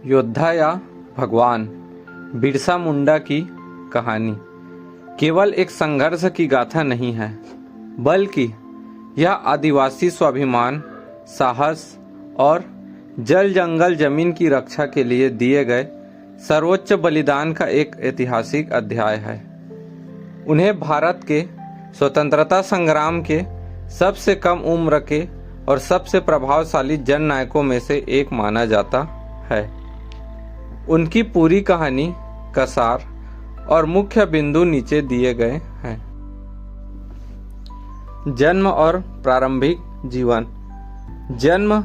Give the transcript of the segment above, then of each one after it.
योद्धा या भगवान बिरसा मुंडा की कहानी केवल एक संघर्ष की गाथा नहीं है, बल्कि यह आदिवासी स्वाभिमान, साहस और जल जंगल जमीन की रक्षा के लिए दिए गए सर्वोच्च बलिदान का एक ऐतिहासिक अध्याय है। उन्हें भारत के स्वतंत्रता संग्राम के सबसे कम उम्र के और सबसे प्रभावशाली जननायकों में से एक माना जाता है। उनकी पूरी कहानी का सार और मुख्य बिंदु नीचे दिए गए हैं। जन्म और प्रारंभिक जीवन। जन्म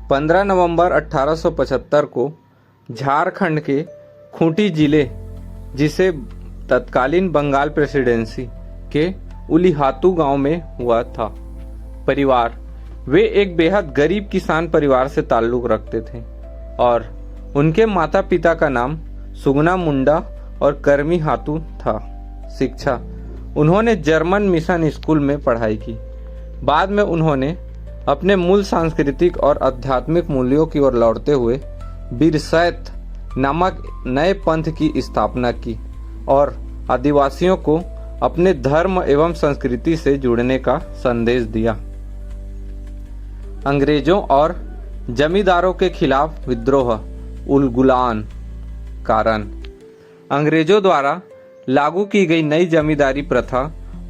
15 नवंबर 1875 को झारखंड के खूंटी जिले, जिसे तत्कालीन बंगाल प्रेसिडेंसी के उलिहातू गांव में हुआ था। परिवार। वे एक बेहद गरीब किसान परिवार से ताल्लुक रखते थे और उनके माता पिता का नाम सुगना मुंडा और कर्मी हातू था। शिक्षा। उन्होंने जर्मन मिशन स्कूल में पढ़ाई की। बाद में उन्होंने अपने मूल सांस्कृतिक और आध्यात्मिक मूल्यों की ओर लौटते हुए बिरसैत नामक नए पंथ की स्थापना की और आदिवासियों को अपने धर्म एवं संस्कृति से जुड़ने का संदेश दिया। अंग्रेजों और जमींदारों के खिलाफ विद्रोह। उलगुलान। कारण। अंग्रेजों द्वारा लागू की गई नई जमींदारी प्रथा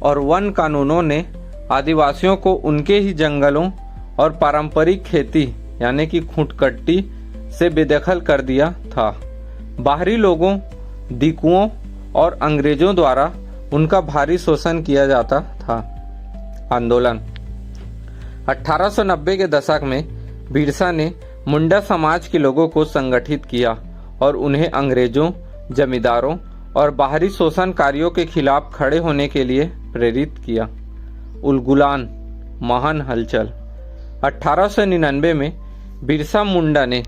और वन कानूनों ने आदिवासियों को उनके ही जंगलों और पारंपरिक खेती यानी कि खूंटकट्टी से बेदखल कर दिया था। बाहरी लोगों, दिकुओं और अंग्रेजों द्वारा उनका भारी शोषण किया जाता था। आंदोलन। 1890 के दशक में बिरसा ने मुंडा समाज के लोगों को संगठित किया और उन्हें अंग्रेजों, जमींदारों और बाहरी शोषणकारियों के खिलाफ खड़े होने के लिए प्रेरित किया। उलगुलान महान हलचल। 1899 में बिरसा मुंडा ने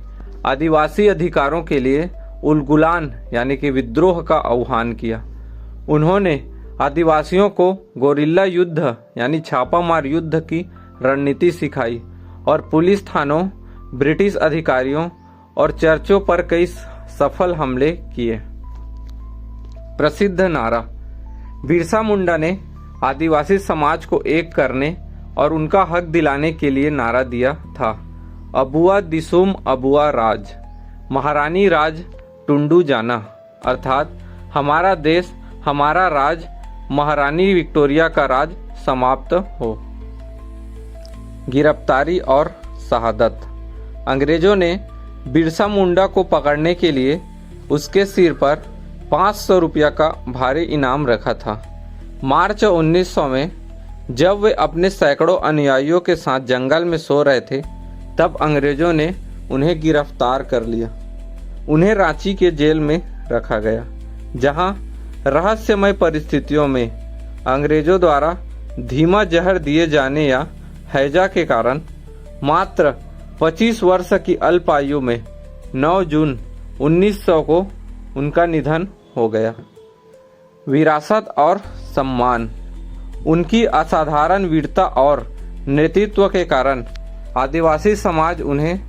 आदिवासी अधिकारों के लिए उलगुलान यानी कि विद्रोह का आह्वान किया। उन्होंने आदिवासियों को गोरिल्ला युद्ध यानी छापामार युद्ध की रणनीति सिखाई और पुलिस थानों, ब्रिटिश अधिकारियों और चर्चों पर कई सफल हमले किए। प्रसिद्ध नारा। बिरसा मुंडा ने आदिवासी समाज को एक करने और उनका हक दिलाने के लिए नारा दिया था। अबुआ दिसुम अबुआ राज, महारानी राज टुंडू जाना, अर्थात हमारा देश, हमारा राज, महारानी विक्टोरिया का राज समाप्त हो। गिरफ्तारी और शहादत। अंग्रेजों ने बिरसा मुंडा को पकड़ने के लिए उसके सिर पर 500 रुपया का भारी इनाम रखा था। मार्च 1900 में जब वे अपने सैकड़ों अनुयायियों के साथ जंगल में सो रहे थे, तब अंग्रेजों ने उन्हें गिरफ्तार कर लिया। उन्हें रांची के जेल में रखा गया, जहां रहस्यमय परिस्थितियों में अंग्रेजों द्वारा धीमा जहर दिए जाने या हैजा के कारण मात्र 25 वर्ष की अल्प आयु में 9 जून 1900 को उनका निधन हो गया। विरासत और सम्मान। उनकी असाधारण वीरता और नेतृत्व के कारण आदिवासी समाज उन्हें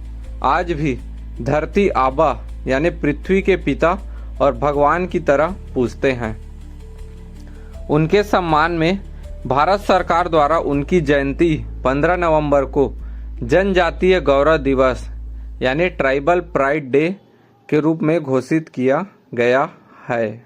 आज भी धरती आबा यानी पृथ्वी के पिता और भगवान की तरह पूजते हैं। उनके सम्मान में भारत सरकार द्वारा उनकी जयंती 15 नवंबर को जनजातीय गौरव दिवस यानी ट्राइबल प्राइड डे के रूप में घोषित किया गया है।